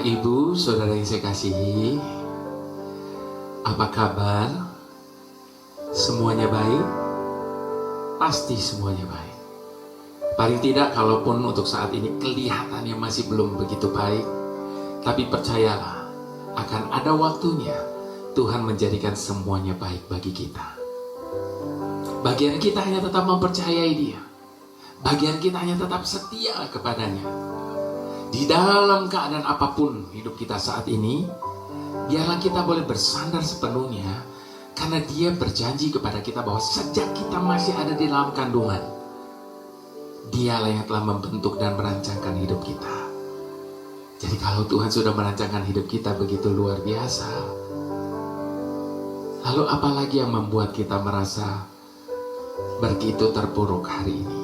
Bapak, Ibu, Saudara yang saya kasihi, apa kabar? Semuanya baik? Pasti semuanya baik. Paling tidak, kalaupun untuk saat ini kelihatannya masih belum begitu baik, tapi percayalah, akan ada waktunya Tuhan menjadikan semuanya baik bagi kita. Bagian kita hanya tetap mempercayai Dia. Bagian kita hanya tetap setia kepadanya. Di dalam keadaan apapun hidup kita saat ini, biarlah kita boleh bersandar sepenuhnya, karena Dia berjanji kepada kita bahwa sejak kita masih ada di dalam kandungan, Dialah yang telah membentuk dan merancangkan hidup kita. Jadi kalau Tuhan sudah merancangkan hidup kita begitu luar biasa, lalu apalagi yang membuat kita merasa begitu terpuruk hari ini?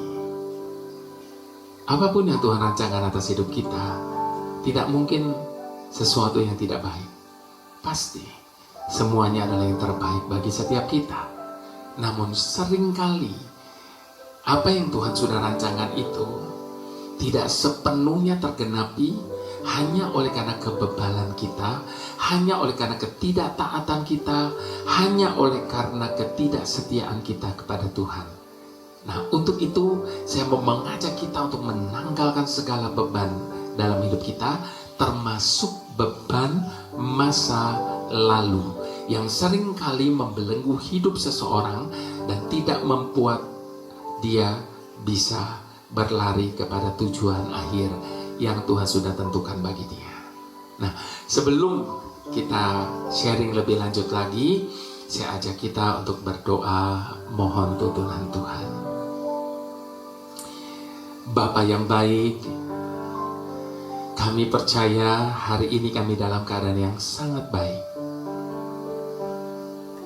Apapun yang Tuhan rancangkan atas hidup kita, tidak mungkin sesuatu yang tidak baik. Pasti semuanya adalah yang terbaik bagi setiap kita. Namun seringkali apa yang Tuhan sudah rancangkan itu tidak sepenuhnya tergenapi hanya oleh karena kebebalan kita, hanya oleh karena ketidaktaatan kita, hanya oleh karena ketidaksetiaan kita kepada Tuhan. Nah, untuk itu saya mau mengajak kita untuk menanggalkan segala beban dalam hidup kita, termasuk beban masa lalu yang sering kali membelenggu hidup seseorang dan tidak membuat dia bisa berlari kepada tujuan akhir yang Tuhan sudah tentukan bagi dia. Nah, sebelum kita sharing lebih lanjut lagi, saya ajak kita untuk berdoa mohon tuntunan Tuhan. Bapa yang baik, kami percaya hari ini kami dalam keadaan yang sangat baik.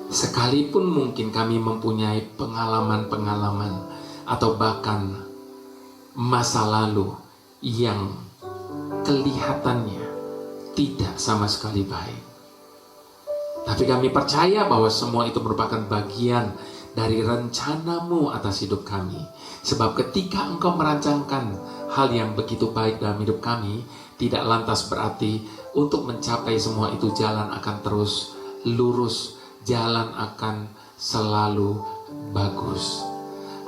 Sekalipun mungkin kami mempunyai pengalaman-pengalaman atau bahkan masa lalu yang kelihatannya tidak sama sekali baik. Tapi kami percaya bahwa semua itu merupakan bagian dari rencana-Mu atas hidup kami. Sebab ketika Engkau merancangkan hal yang begitu baik dalam hidup kami, tidak lantas berarti untuk mencapai semua itu jalan akan terus lurus, jalan akan selalu bagus.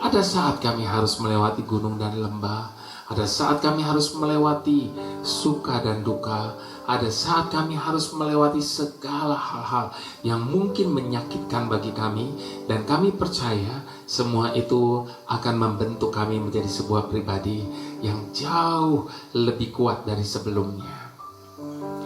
Ada saat kami harus melewati gunung dan lembah, ada saat kami harus melewati suka dan duka, ada saat kami harus melewati segala hal-hal yang mungkin menyakitkan bagi kami, dan kami percaya semua itu akan membentuk kami menjadi sebuah pribadi yang jauh lebih kuat dari sebelumnya.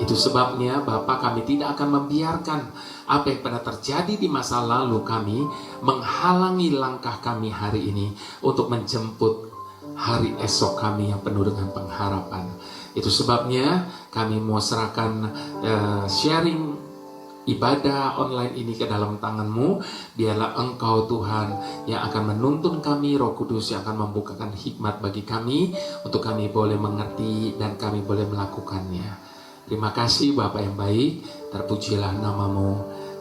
Itu sebabnya Bapa, kami tidak akan membiarkan apa yang pernah terjadi di masa lalu kami menghalangi langkah kami hari ini untuk menjemput hari esok kami yang penuh dengan pengharapan. Itu sebabnya kami mau serahkan sharing ibadah online ini ke dalam tangan-Mu. Biarlah Engkau Tuhan yang akan menuntun kami, Roh Kudus yang akan membukakan hikmat bagi kami untuk kami boleh mengerti dan kami boleh melakukannya. Terima kasih Bapa yang baik, terpujilah nama-Mu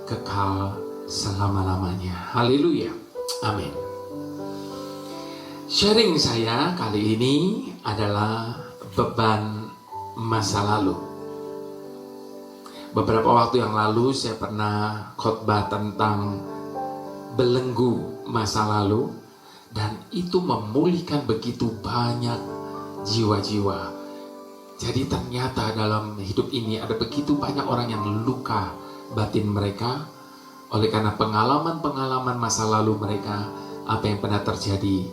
kekal selama-lamanya. Haleluya, amin. Sharing saya kali ini adalah beban masa lalu. Beberapa waktu yang lalu saya pernah khotbah tentang belenggu masa lalu, dan itu memulihkan begitu banyak jiwa-jiwa. Jadi ternyata dalam hidup ini ada begitu banyak orang yang luka batin mereka oleh karena pengalaman-pengalaman masa lalu mereka, apa yang pernah terjadi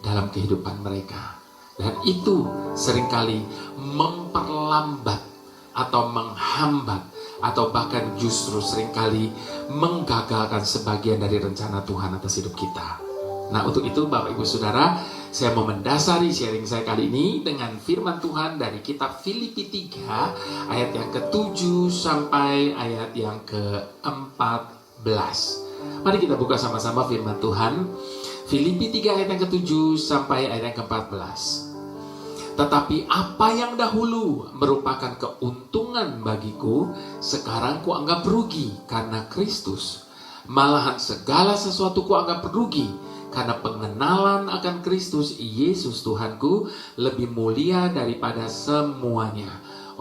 dalam kehidupan mereka. Dan itu seringkali memperlambat atau menghambat atau bahkan justru seringkali menggagalkan sebagian dari rencana Tuhan atas hidup kita. Nah, untuk itu Bapak Ibu Saudara, saya mau mendasari sharing saya kali ini dengan firman Tuhan dari kitab Filipi 3 ayat yang ke-7 sampai ayat yang ke-14. Mari kita buka sama-sama firman Tuhan. Filipi 3 ayat yang ke-7 sampai ayat yang ke-14. Tetapi apa yang dahulu merupakan keuntungan bagiku, sekarang kuanggap rugi karena Kristus. Malahan segala sesuatu kuanggap rugi karena pengenalan akan Kristus Yesus Tuhanku lebih mulia daripada semuanya.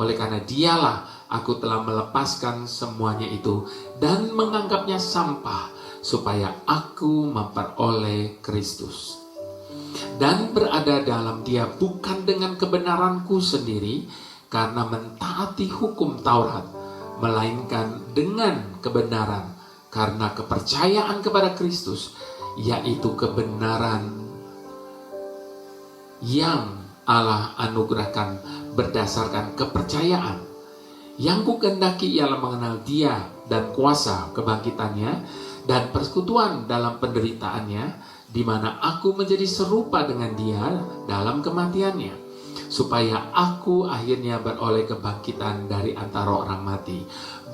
Oleh karena dialah aku telah melepaskan semuanya itu dan menganggapnya sampah supaya aku memperoleh Kristus. Dan berada dalam dia bukan dengan kebenaranku sendiri karena mentaati hukum Taurat, melainkan dengan kebenaran karena kepercayaan kepada Kristus, yaitu kebenaran yang Allah anugerahkan berdasarkan kepercayaan. Yang kukendaki ialah mengenal dia dan kuasa kebangkitannya dan persekutuan dalam penderitaannya, di mana aku menjadi serupa dengan dia dalam kematiannya, supaya aku akhirnya beroleh kebangkitan dari antara orang mati.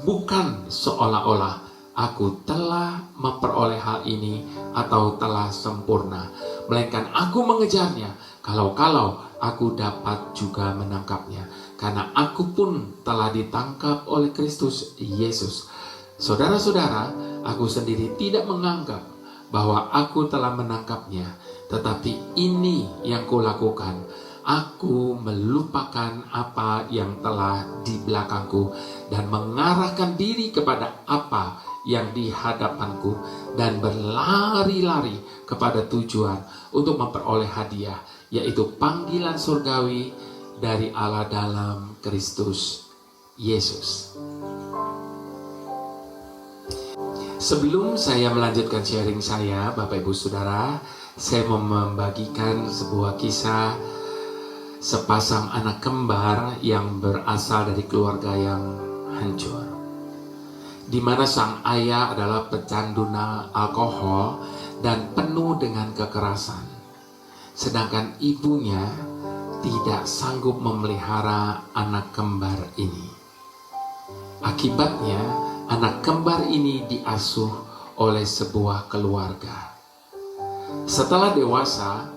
Bukan seolah-olah aku telah memperoleh hal ini atau telah sempurna, melainkan aku mengejarnya kalau-kalau aku dapat juga menangkapnya, karena aku pun telah ditangkap oleh Kristus Yesus. Saudara-saudara, aku sendiri tidak menganggap bahwa aku telah menangkapnya, tetapi ini yang kulakukan. Aku melupakan apa yang telah di belakangku dan mengarahkan diri kepada apa yang di hadapanku, dan berlari-lari kepada tujuan untuk memperoleh hadiah, yaitu panggilan surgawi dari Allah dalam Kristus Yesus. Sebelum saya melanjutkan sharing saya, Bapak Ibu Saudara, saya mau membagikan sebuah kisah sepasang anak kembar yang berasal dari keluarga yang hancur, di mana sang ayah adalah pecandu alkohol dan penuh dengan kekerasan, sedangkan ibunya tidak sanggup memelihara anak kembar ini. Akibatnya, anak kembar ini diasuh oleh sebuah keluarga. Setelah dewasa,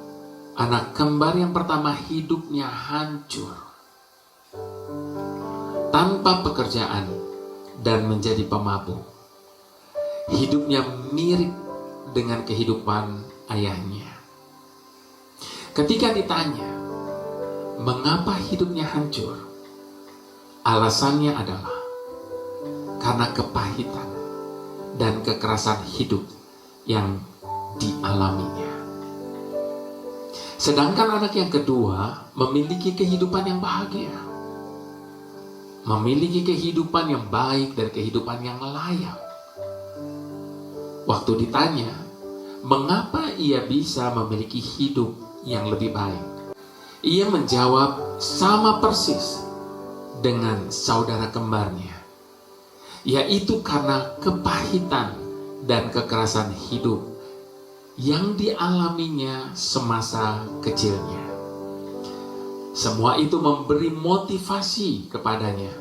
anak kembar yang pertama hidupnya hancur, tanpa pekerjaan dan menjadi pemabuk. Hidupnya mirip dengan kehidupan ayahnya. Ketika ditanya, mengapa hidupnya hancur? Alasannya adalah karena kepahitan dan kekerasan hidup yang dialaminya. Sedangkan anak yang kedua memiliki kehidupan yang bahagia, memiliki kehidupan yang baik dan kehidupan yang layak. Waktu ditanya, mengapa ia bisa memiliki hidup yang lebih baik? Ia menjawab sama persis dengan saudara kembarnya, yaitu karena kepahitan dan kekerasan hidup yang dialaminya semasa kecilnya. Semua itu memberi motivasi kepadanya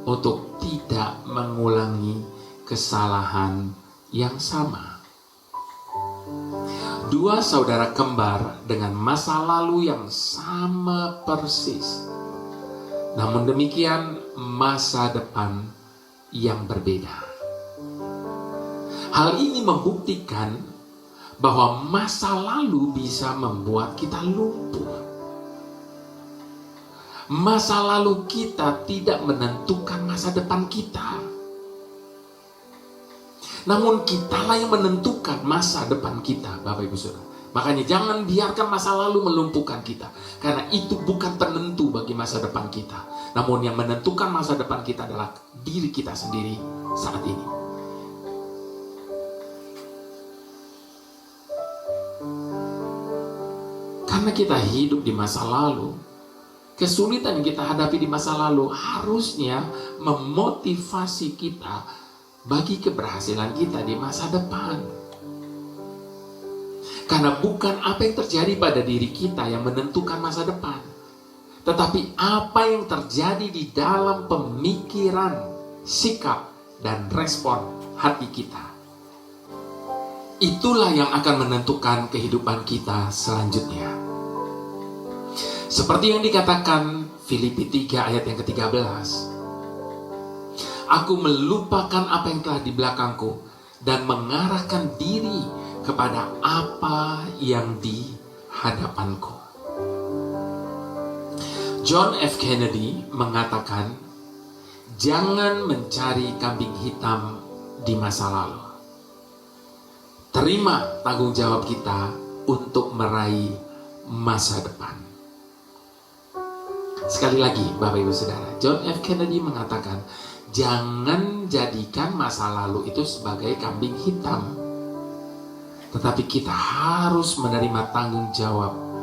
untuk tidak mengulangi kesalahan yang sama. Dua saudara kembar dengan masa lalu yang sama persis, namun demikian masa depan yang berbeda. Hal ini membuktikan bahwa masa lalu bisa membuat kita lumpuh. Masa lalu kita tidak menentukan masa depan kita, namun kitalah yang menentukan masa depan kita, Bapak Ibu Saudara. Makanya jangan biarkan masa lalu melumpuhkan kita, karena itu bukan penentu bagi masa depan kita. Namun yang menentukan masa depan kita adalah diri kita sendiri saat ini. Karena kita hidup di masa lalu, kesulitan yang kita hadapi di masa lalu harusnya memotivasi kita bagi keberhasilan kita di masa depan. Karena bukan apa yang terjadi pada diri kita yang menentukan masa depan, tetapi apa yang terjadi di dalam pemikiran, sikap, dan respon hati kita. Itulah yang akan menentukan kehidupan kita selanjutnya. Seperti yang dikatakan Filipi 3 ayat yang ke-13. Aku melupakan apa yang telah di belakangku dan mengarahkan diri kepada apa yang di hadapanku. John F. Kennedy mengatakan, jangan mencari kambing hitam di masa lalu. Terima tanggung jawab kita untuk meraih masa depan. Sekali lagi, Bapak Ibu Saudara, John F. Kennedy mengatakan, jangan jadikan masa lalu itu sebagai kambing hitam. Tetapi kita harus menerima tanggung jawab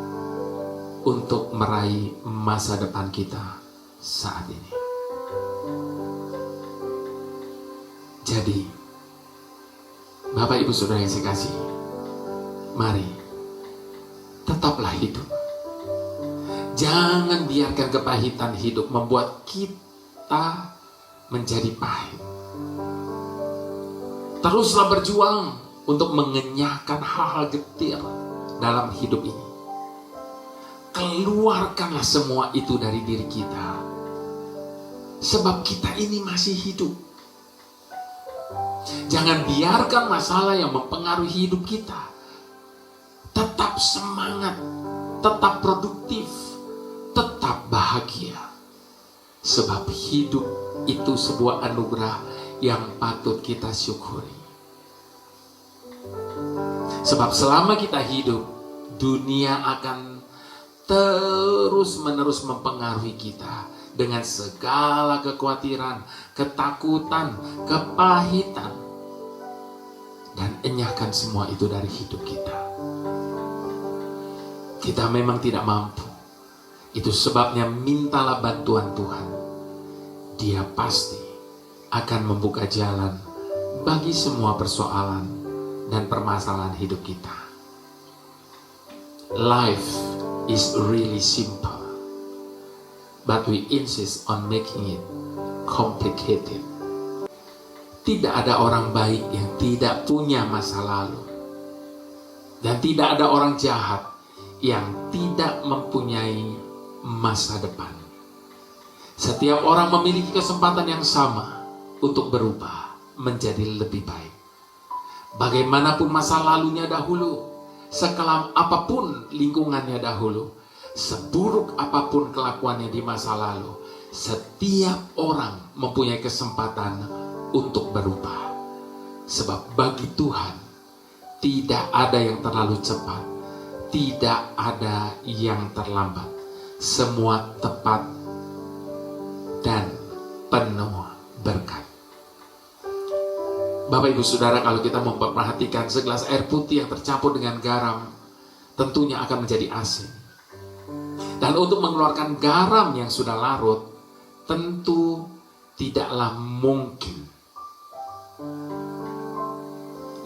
untuk meraih masa depan kita saat ini. Jadi, Bapak Ibu Saudara yang saya kasih, mari tetaplah hidup. Jangan biarkan kepahitan hidup membuat kita menjadi pahit. Teruslah berjuang untuk mengenyahkan hal-hal getir dalam hidup ini. Keluarkanlah semua itu dari diri kita, sebab kita ini masih hidup. Jangan biarkan masalah yang mempengaruhi hidup kita. Tetap semangat, tetap produktif, tetap bahagia. Sebab hidup itu sebuah anugerah yang patut kita syukuri. Sebab selama kita hidup, dunia akan terus-menerus mempengaruhi kita dengan segala kekhawatiran, ketakutan, kepahitan. Dan enyahkan semua itu dari hidup kita. Kita memang tidak mampu. Itu sebabnya mintalah bantuan Tuhan. Dia pasti akan membuka jalan bagi semua persoalan dan permasalahan hidup kita. Life is really simple, but we insist on making it complicated. Tidak ada orang baik yang tidak punya masa lalu. Dan tidak ada orang jahat yang tidak mempunyai masa depan. Setiap orang memiliki kesempatan yang sama untuk berubah menjadi lebih baik. Bagaimanapun masa lalunya dahulu, sekelam apapun lingkungannya dahulu, seburuk apapun kelakuannya di masa lalu, setiap orang mempunyai kesempatan untuk berubah. Sebab bagi Tuhan tidak ada yang terlalu cepat, tidak ada yang terlambat. Semua tepat dan penuh berkat. Bapak Ibu Saudara, kalau kita memperhatikan segelas air putih yang tercampur dengan garam, tentunya akan menjadi asin. Dan untuk mengeluarkan garam yang sudah larut, tentu tidaklah mungkin.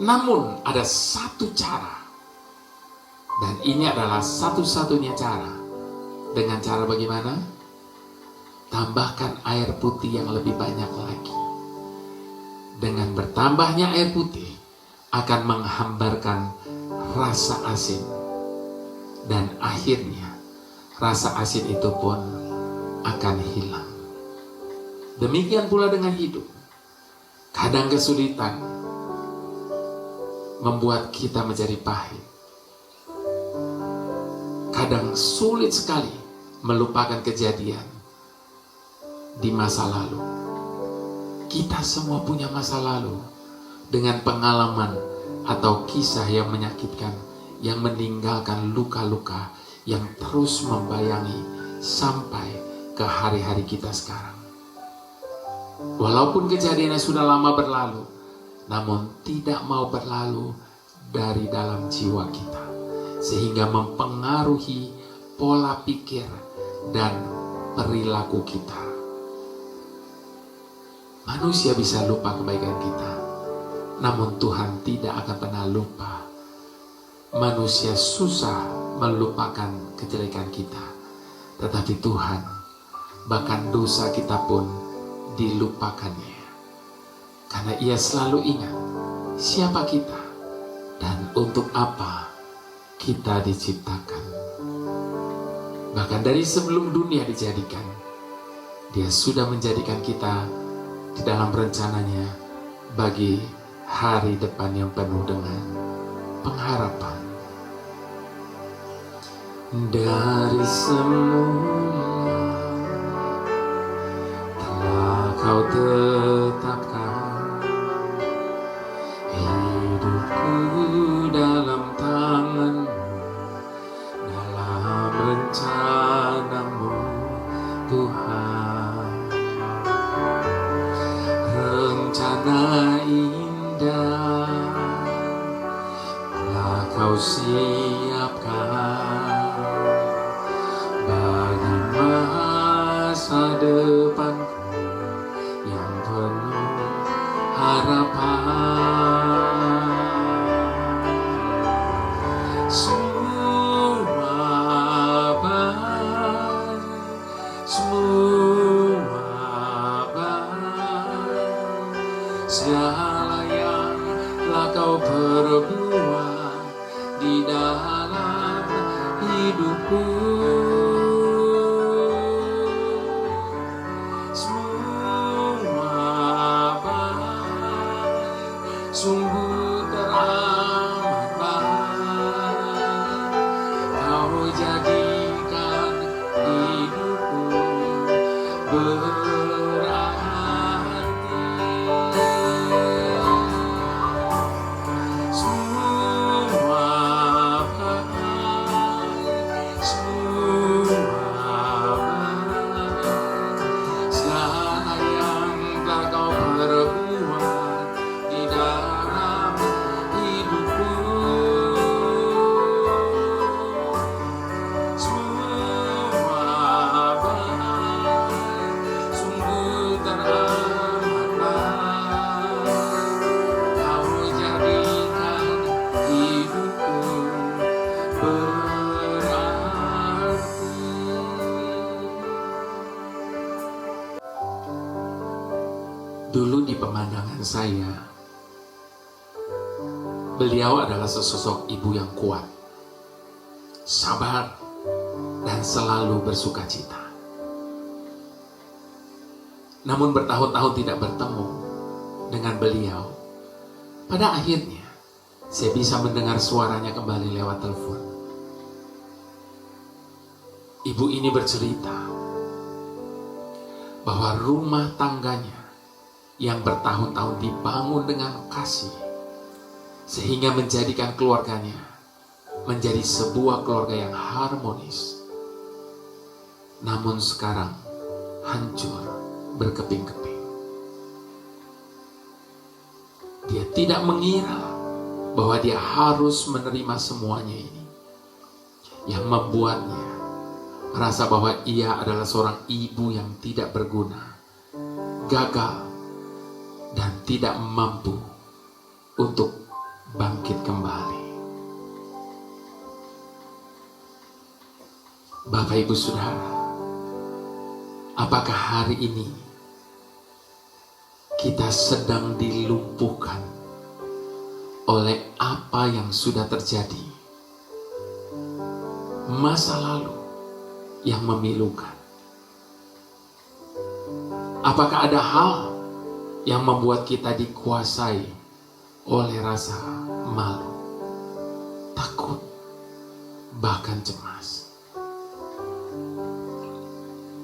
Namun ada satu cara, dan ini adalah satu-satunya cara. Dengan cara bagaimana? Tambahkan air putih yang lebih banyak lagi. Dengan bertambahnya air putih akan menghambarkan rasa asin. Dan akhirnya rasa asin itu pun akan hilang. Demikian pula dengan hidup. Kadang kesulitan membuat kita menjadi pahit. Kadang sulit sekali melupakan kejadian di masa lalu. Kita semua punya masa lalu dengan pengalaman atau kisah yang menyakitkan, yang meninggalkan luka-luka yang terus membayangi sampai ke hari-hari kita sekarang. Walaupun kejadiannya sudah lama berlalu, namun tidak mau berlalu dari dalam jiwa kita, sehingga mempengaruhi pola pikir dan perilaku kita. Manusia bisa lupa kebaikan kita, namun Tuhan tidak akan pernah lupa. Manusia susah melupakan kejelekan kita, tetapi Tuhan, bahkan dosa kita pun dilupakannya. Karena Ia selalu ingat siapa kita dan untuk apa kita diciptakan. Bahkan dari sebelum dunia dijadikan, Dia sudah menjadikan kita di dalam rencananya bagi hari depan yang penuh dengan pengharapan. Dari semula Kau tetapkan hidupku dalam tangan-Mu, dalam rencana-Mu Tuhan. Rencana indah telah Kau siapkan bagi masa depanku yang penuh harapan. Semua baik, semua baik, segala yang telah Kau perbuat di dalam hidupku. Sungguh teramat baik, Kau jadikan hidupku berarti. Semua baik, semua baik, segala yang telah Kau perbuat di dalam hidupku. Semua baik, sungguh teramat baik, Kau jadikan hidupku berarti. Dulu di pemandangan saya, beliau adalah sesosok ibu yang kuat, sabar, dan selalu bersuka cita. Namun bertahun-tahun tidak bertemu dengan beliau, pada akhirnya saya bisa mendengar suaranya kembali lewat telepon. Ibu ini bercerita bahwa rumah tangganya yang bertahun-tahun dibangun dengan kasih, sehingga menjadikan keluarganya menjadi sebuah keluarga yang harmonis, namun sekarang hancur berkeping-keping. Dia tidak mengira bahwa dia harus menerima semuanya ini, yang membuatnya merasa bahwa ia adalah seorang ibu yang tidak berguna, gagal, dan tidak mampu untuk bangkit kembali. Bapak Ibu Saudara, apakah hari ini kita sedang dilumpuhkan oleh apa yang sudah terjadi, masa lalu yang memilukan? Apakah ada hal yang membuat kita dikuasai oleh rasa malu, takut, bahkan cemas?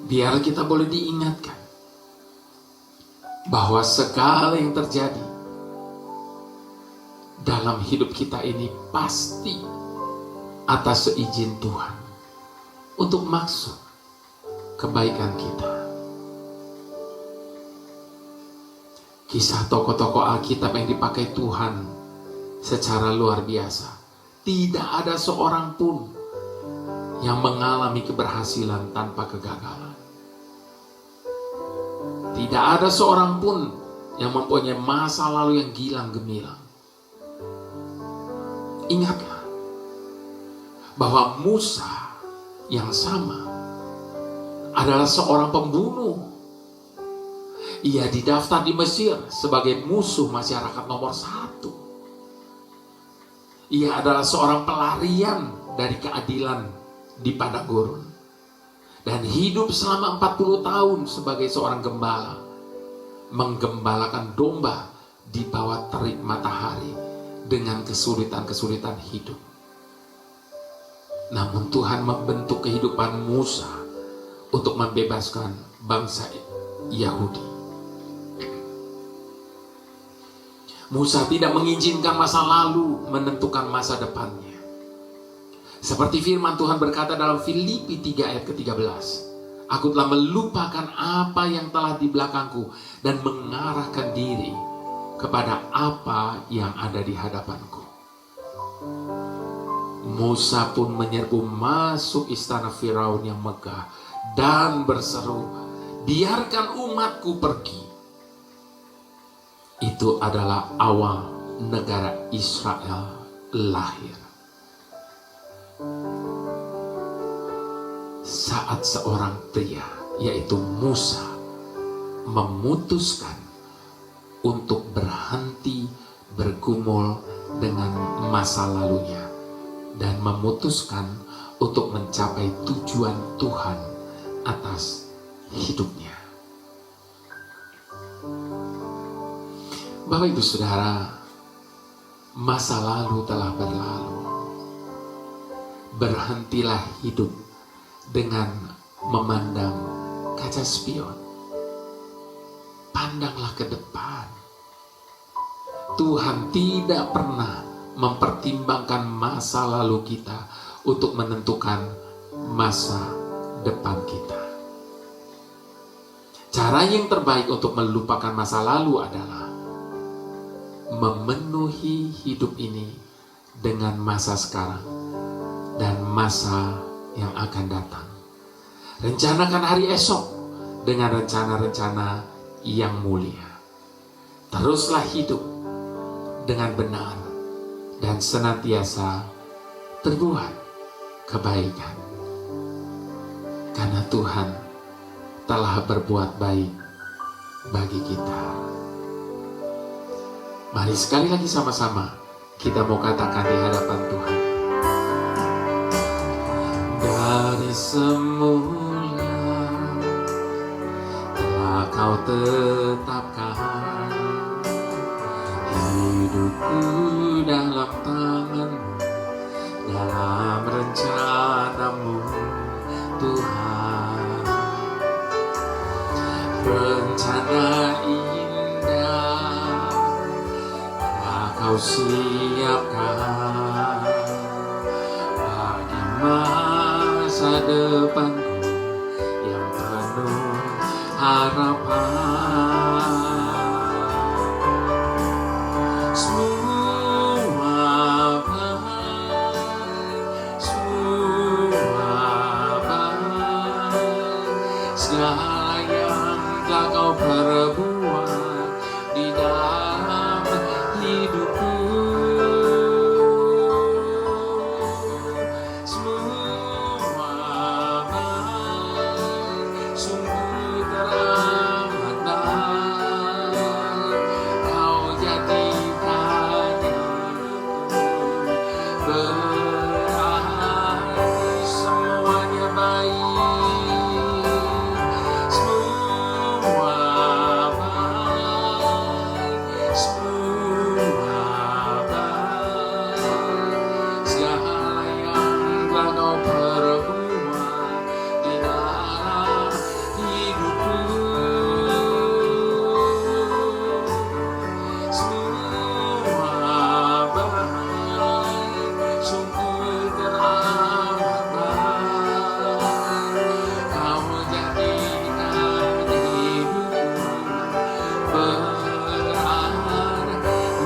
Biar kita boleh diingatkan bahwa segala yang terjadi dalam hidup kita ini pasti atas seizin Tuhan untuk maksud kebaikan kita. Kisah tokoh-tokoh Alkitab yang dipakai Tuhan secara luar biasa, tidak ada seorang pun yang mengalami keberhasilan tanpa kegagalan. Tidak ada seorang pun yang mempunyai masa lalu yang gilang gemilang. Ingatlah bahwa Musa yang sama adalah seorang pembunuh. Ia didaftar di Mesir sebagai musuh masyarakat nomor 1. Ia adalah seorang pelarian dari keadilan di padang gurun, dan hidup selama 40 tahun sebagai seorang gembala, menggembalakan domba di bawah terik matahari dengan kesulitan-kesulitan hidup. Namun Tuhan membentuk kehidupan Musa untuk membebaskan bangsa Yahudi. Musa tidak mengizinkan masa lalu menentukan masa depannya. Seperti firman Tuhan berkata dalam Filipi 3 ayat ke-13. Aku telah melupakan apa yang telah di belakangku dan mengarahkan diri kepada apa yang ada di hadapanku. Musa pun menyerbu masuk istana Firaun yang megah dan berseru, biarkan umatku pergi. Itu adalah awal negara Israel lahir. Saat seorang pria, yaitu Musa, memutuskan untuk berhenti bergumul dengan masa lalunya dan memutuskan untuk mencapai tujuan Tuhan atas hidupnya. Bapak Ibu Saudara, masa lalu telah berlalu. Berhentilah hidup dengan memandang kaca spion. Pandanglah ke depan. Tuhan tidak pernah mempertimbangkan masa lalu kita untuk menentukan masa depan kita. Cara yang terbaik untuk melupakan masa lalu adalah memenuhi hidup ini dengan masa sekarang dan masa yang akan datang. Rencanakan hari esok dengan rencana-rencana yang mulia. Teruslah hidup dengan benar dan senantiasa berbuat kebaikan. Karena Tuhan telah berbuat baik bagi kita. Mari sekali lagi sama-sama kita mau katakan di hadapan Tuhan. Dari semula telah Kau tetapkan hidupku dalam tangan-Mu, dalam rencana-Mu Tuhan. Rencana indah telah Kau siapkan bagi masa depanku yang penuh harapan. Semua baik, segala yang telah Kau perbuat di dalam hidupku.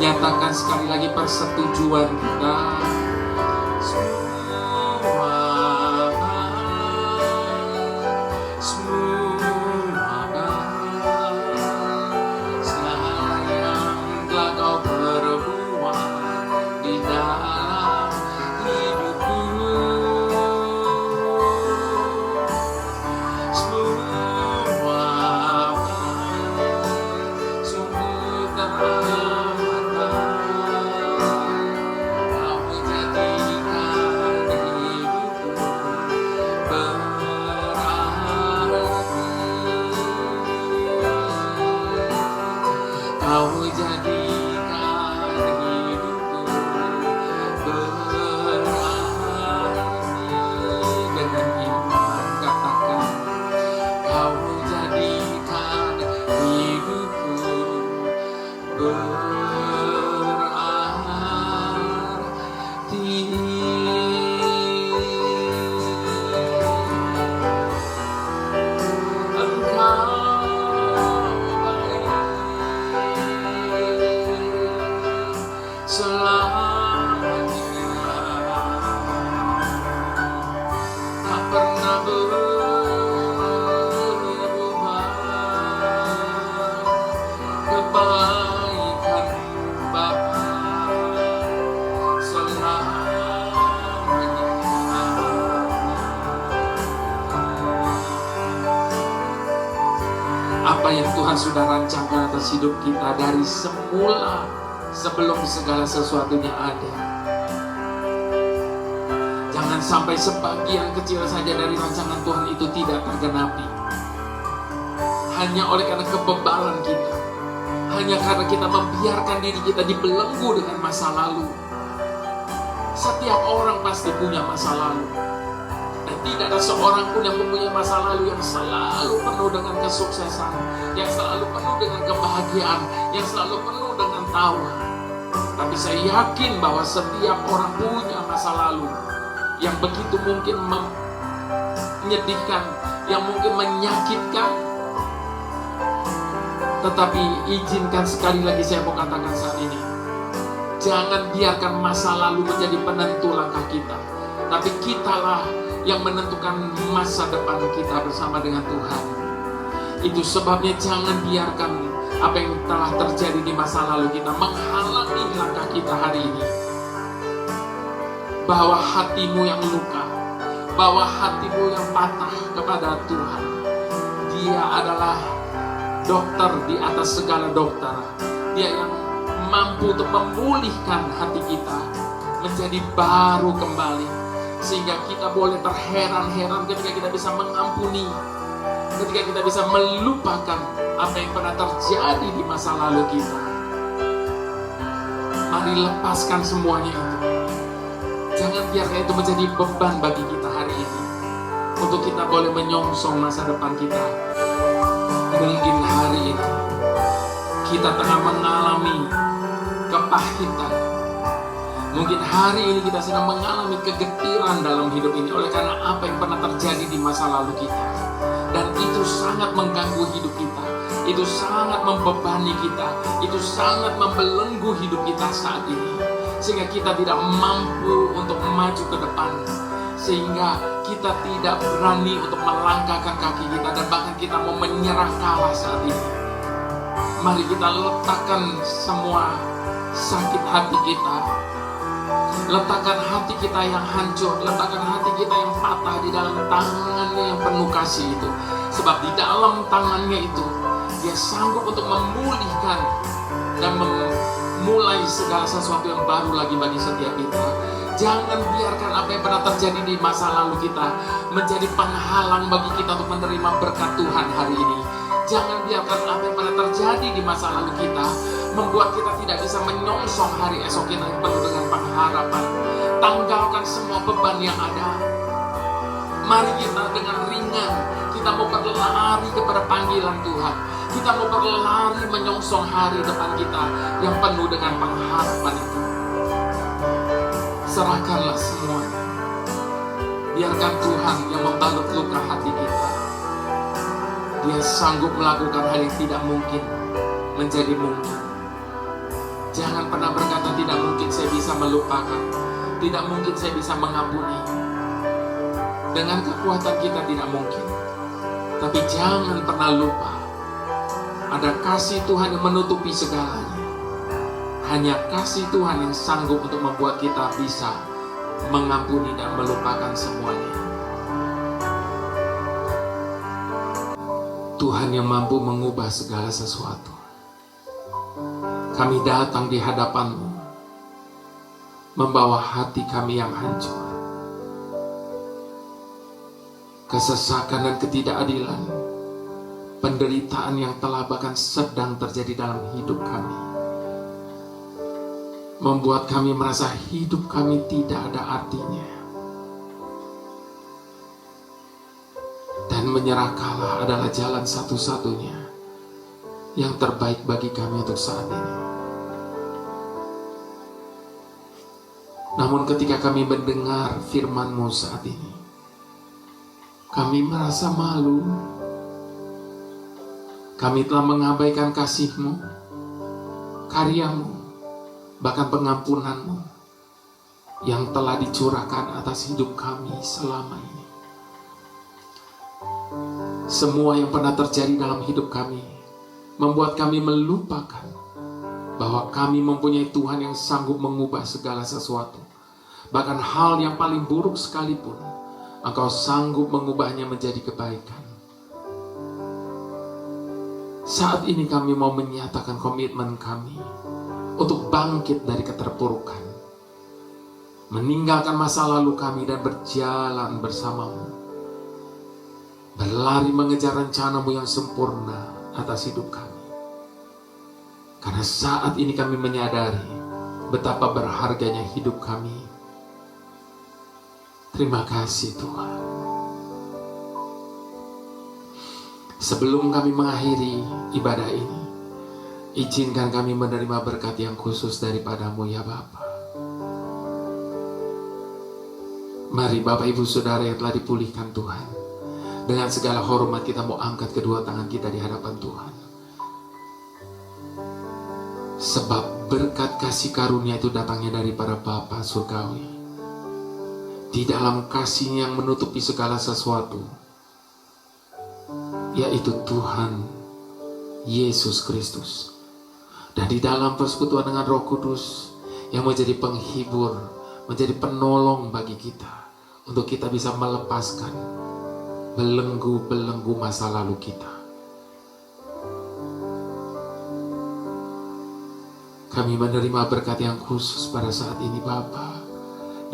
Nyatakan sekali lagi persetujuan kita. Segala yang telah Kau perbuat di dalam hidupku. Sungguh teramat Kau jadikan hidupku berarti. Dengan iman katakan, Kau jadikan hidupku berarti. selamanya, tak pernah berubah. Kebaikan Bapa selamanya. Apa yang Tuhan sudah rancangkan atas hidup kita dari semula, sebelum segala sesuatunya ada. Jangan sampai sebagian kecil saja dari rancangan Tuhan itu tidak tergenapi. Hanya oleh karena kebebalan kita, hanya karena kita membiarkan diri kita dibelenggu dengan masa lalu. Setiap orang pasti punya masa lalu. Dan tidak ada seorang pun yang mempunyai masa lalu yang selalu penuh dengan kesuksesan, yang selalu penuh dengan kebahagiaan, yang selalu penuh dengan tawa. Tapi saya yakin bahwa setiap orang punya masa lalu yang begitu mungkin menyedihkan, yang mungkin menyakitkan. Tetapi izinkan sekali lagi saya mau katakan saat ini, jangan biarkan masa lalu menjadi penentu langkah kita. Tapi kitalah yang menentukan masa depan kita bersama dengan Tuhan. Itu sebabnya jangan biarkan apa yang telah terjadi di masa lalu kita menghalangi langkah kita hari ini. Bawa hatimu yang luka, bawa hatimu yang patah kepada Tuhan. Dia adalah dokter di atas segala dokter. Dia yang mampu untuk memulihkan hati kita menjadi baru kembali, sehingga kita boleh terheran-heran ketika kita bisa mengampuni, ketika kita bisa melupakan apa yang pernah terjadi di masa lalu kita. Mari lepaskan semuanya itu. Jangan biarkan itu menjadi beban bagi kita hari ini, untuk kita boleh menyongsong masa depan kita. Mungkin hari ini kita tengah mengalami kepahitan. Mungkin hari ini kita sedang mengalami kegetiran dalam hidup ini oleh karena apa yang pernah terjadi di masa lalu kita. Dan itu sangat mengganggu hidup kita, itu sangat membebani kita, itu sangat membelenggu hidup kita saat ini. Sehingga kita tidak mampu untuk maju ke depan, sehingga kita tidak berani untuk melangkahkan kaki kita, dan bahkan kita mau menyerah kalah saat ini. Mari kita letakkan semua sakit hati kita, letakkan hati kita yang hancur, letakkan hati kita yang patah di dalam tangannya yang penuh kasih itu. Sebab di dalam tangannya itu, dia sanggup untuk memulihkan dan memulai segala sesuatu yang baru lagi bagi setiap kita. Jangan biarkan apa yang pernah terjadi di masa lalu kita menjadi penghalang bagi kita untuk menerima berkat Tuhan hari ini. Jangan biarkan apa yang pernah terjadi di masa lalu kita membuat kita tidak bisa menyongsong hari esok kita yang penuh dengan pengharapan. Tanggalkan semua beban yang ada. Mari kita dengan ringan, kita mau berlari kepada panggilan Tuhan. Kita mau berlari menyongsong hari depan kita yang penuh dengan pengharapan itu. Serahkanlah semuanya. Biarkan Tuhan yang membalut luka hati kita. Dia sanggup melakukan hal yang tidak mungkin menjadi mungkin. Jangan pernah berkata tidak mungkin saya bisa melupakan, tidak mungkin saya bisa mengampuni. Dengan kekuatan kita tidak mungkin. Tapi jangan pernah lupa, ada kasih Tuhan yang menutupi segalanya. Hanya kasih Tuhan yang sanggup untuk membuat kita bisa mengampuni dan melupakan semuanya. Tuhan yang mampu mengubah segala sesuatu. Kami datang di hadapan-Mu, membawa hati kami yang hancur. Kesesakan dan ketidakadilan, penderitaan yang telah bahkan sedang terjadi dalam hidup kami, membuat kami merasa hidup kami tidak ada artinya. Dan menyerah kalah adalah jalan satu-satunya yang terbaik bagi kami untuk saat ini. Namun ketika kami mendengar firman-Mu saat ini, kami merasa malu. Kami telah mengabaikan kasih-Mu, karya-Mu, bahkan pengampunan-Mu yang telah dicurahkan atas hidup kami selama ini. Semua yang pernah terjadi dalam hidup kami membuat kami melupakan bahwa kami mempunyai Tuhan yang sanggup mengubah segala sesuatu. Bahkan hal yang paling buruk sekalipun, Engkau sanggup mengubahnya menjadi kebaikan. Saat ini kami mau menyatakan komitmen kami untuk bangkit dari keterpurukan, meninggalkan masa lalu kami dan berjalan bersama-Mu, berlari mengejar rencana-Mu yang sempurna atas hidup kami. Karena saat ini kami menyadari betapa berharganya hidup kami. Terima kasih Tuhan. Sebelum kami mengakhiri ibadah ini, izinkan kami menerima berkat yang khusus daripada-Mu ya Bapa. Mari Bapak Ibu Saudara yang telah dipulihkan Tuhan, dengan segala hormat kita mau angkat kedua tangan kita di hadapan Tuhan. Sebab berkat kasih karunia itu datangnya daripada Bapa Surgawi. Di dalam kasih yang menutupi segala sesuatu, yaitu Tuhan Yesus Kristus. Dan di dalam persekutuan dengan Roh Kudus yang menjadi penghibur, menjadi penolong bagi kita, untuk kita bisa melepaskan belenggu-belenggu masa lalu kita. Kami menerima berkat yang khusus pada saat ini Bapa.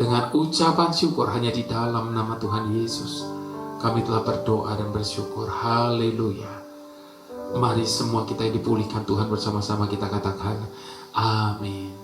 Dengan ucapan syukur hanya di dalam nama Tuhan Yesus, kami telah berdoa dan bersyukur. Haleluya. Mari semua kita yang dipulihkan Tuhan bersama-sama kita katakan amin.